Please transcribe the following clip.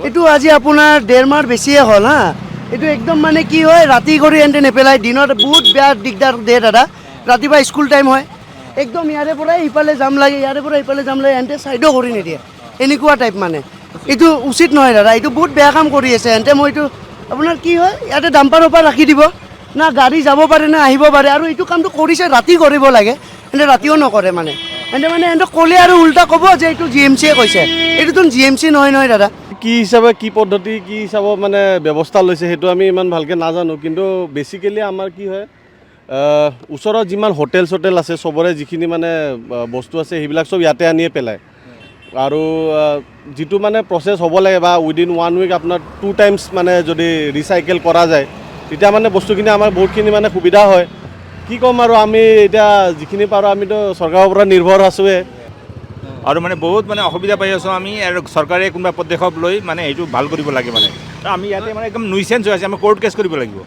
এইটো আজি আপোনাৰ 1.5 মাহ বেছিয়ে হ'ল হা। এইটো একদম মানে কি হয়, ৰাতি কৰি এণ্টে নেপেলাই, দিনত বহুত বেয়া দিগদাৰ দিয়ে দাদা। ৰাতিপুৱা স্কুল টাইম হয়, একদম ইয়াৰে পৰাই ইফালে জাম লাগে, ইয়াৰে পৰা ইফালে জাম লাগে, এণ্টে ছাইডো কৰি নিদিয়ে, এনেকুৱা টাইপ মানে। এইটো উচিত নহয় দাদা, এইটো বহুত বেয়া কাম কৰি আছে এণ্টে। মই এইটো আপোনাৰ কি হয়, ইয়াতে ডাম্পাৰ ওপাৰ ৰাখি দিব, না গাড়ী যাব পাৰে না আহিব পাৰে, আৰু এইটো কামটো কৰিছে ৰাতি কৰিব লাগে, এণ্টে ৰাতিও নকৰে মানে। এণ্টে ক'লে আৰু উল্টা ক'ব যে এইটো GMC কৈছে, এইটোতো GMC নহয় নহয় দাদা। কি হিচাপে কি পদ্ধতি কি হিচাপত মানে ব্যৱস্থা লৈছে সেইটো আমি ইমান ভালকৈ নাজানো, কিন্তু বেচিকেলি আমাৰ কি হয়, ওচৰত যিমান হোটেল চোটেল আছে চবৰে যিখিনি মানে বস্তু আছে সেইবিলাক চব ইয়াতে আনিয়ে পেলায়। আৰু যিটো মানে প্ৰচেছ হ'ব লাগে বা উইদিন 1 উইক আপোনাৰ 2 টাইমছ মানে যদি ৰিচাইকেল কৰা যায়, তেতিয়া মানে বস্তুখিনি আমাৰ বহুতখিনি মানে সুবিধা হয়। কি ক'ম আৰু, আমি এতিয়া যিখিনি পাৰোঁ আমিতো চৰকাৰৰ ওপৰত নিৰ্ভৰ আছোঁৱে। আৰু মানে বহুত মানে অসুবিধা পাই আছোঁ আমি, আৰু চৰকাৰে কোনোবা পদক্ষেপ লৈ মানে এইটো ভাল কৰিব লাগে মানে। আমি ইয়াতে মানে একদম নুইচেঞ্চ হৈ আছে, আমি কোৰ্ট কেছ কৰিব লাগিব।